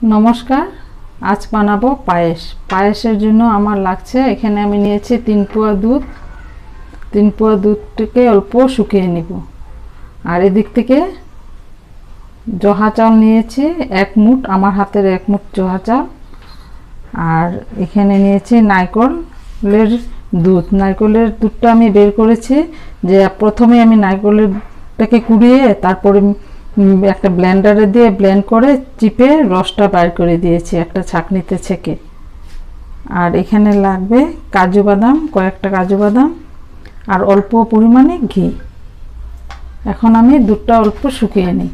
নমস্কার, আজ বানাবো পায়েস। পায়েসের জন্য আমার লাগছে, এখানে আমি নিয়েছি 3 পোয়া দুধ। 3 পোয়া দুধটাকে অল্প শুকিয়ে নিব। আর এদিক থেকে জহা চাল নিয়েছি 1 মুঠ, আমার হাতের 1 মুঠ জহা চাল। আর এখানে নিয়েছি নারকেলের দুধ। নারকেলের দুধটা আমি বের করেছি, যে প্রথমে আমি নারকেলেরটাকে কুড়িয়ে তারপরে একটা ব্লেন্ডারে দিয়ে ব্লেন্ড করে চিপে রসটা বাইর করে দিয়েছি একটা ছাঁকনিতে ছেঁকে। আর এখানে লাগবে কাজু বাদাম, কয়েকটা কাজু বাদাম, আর অল্প পরিমাণে ঘি। এখন আমি দুধটা অল্প শুকিয়ে নিই।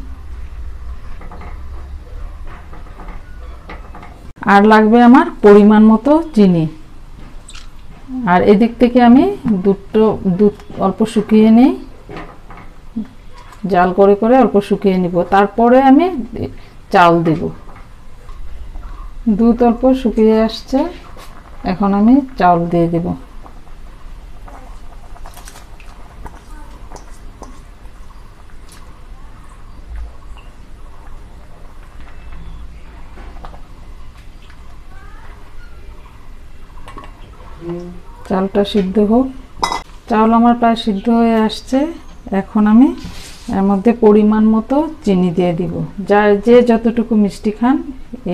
আর লাগবে আমার পরিমাণ মতো চিনি। আর এদিক থেকে আমি দুধ অল্প শুকিয়ে নিই, জাল করে করে অল্প শুকিয়ে নিব। তারপরে আমি চাল দেব। দুধ অল্প শুকিয়ে আসছে, এখন আমি চাল দিয়ে দেব। চালটা সিদ্ধ হোক। চাল আমার প্রায় সিদ্ধ হয়ে আসছে। এখন আমি এর মধ্যে পরিমাণ মতো চিনি দিয়ে দিব। যে যতটুকু মিষ্টি খান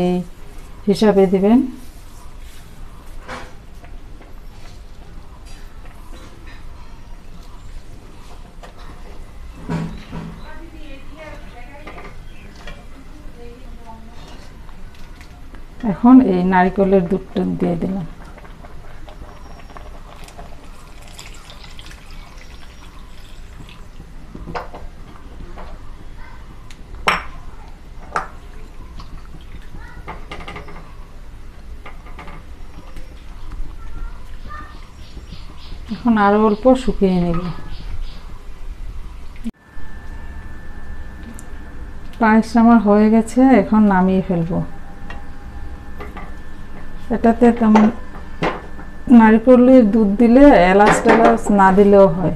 এই হিসাবে দিবেন। এখন এই নারকেলের দুধটা দিয়ে দিলাম। এখন আরো অল্প শুকিয়ে নেব। পায়েস আমার হয়ে গেছে, এখন নামিয়ে ফেলবো। এটাতে তেমন নারকেলের দুধ দিলে এলাচ টেলাচ না দিলেও হয়।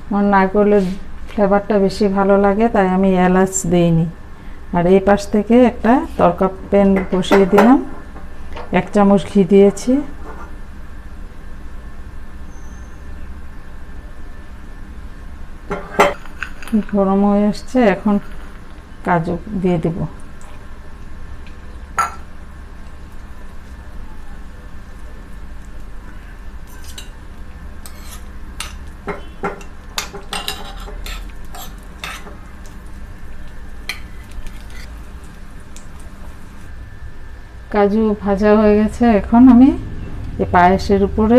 আমার নারকেলের ফ্লেভারটা বেশি ভালো লাগে, তাই আমি এলাচ দিইনি। আর এই পাশ থেকে একটা তড়কা প্যান বসিয়ে দিলাম, 1 চামচ ঘি দিয়েছি। গরম হয়ে আসছে, এখন কাজু দিয়ে দেব। কাজু ভাজা হয়ে গেছে, এখন আমি এই পায়েসের উপরে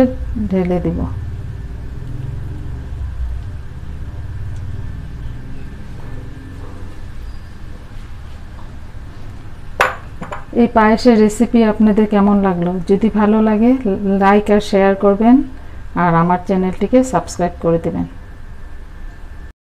ঢেলে দিব। এই পায়েসের রেসিপি আপনাদের কেমন লাগলো? যদি ভালো লাগে লাইক আর শেয়ার করবেন, আর আমার চ্যানেলটিকে সাবস্ক্রাইব করে দেবেন।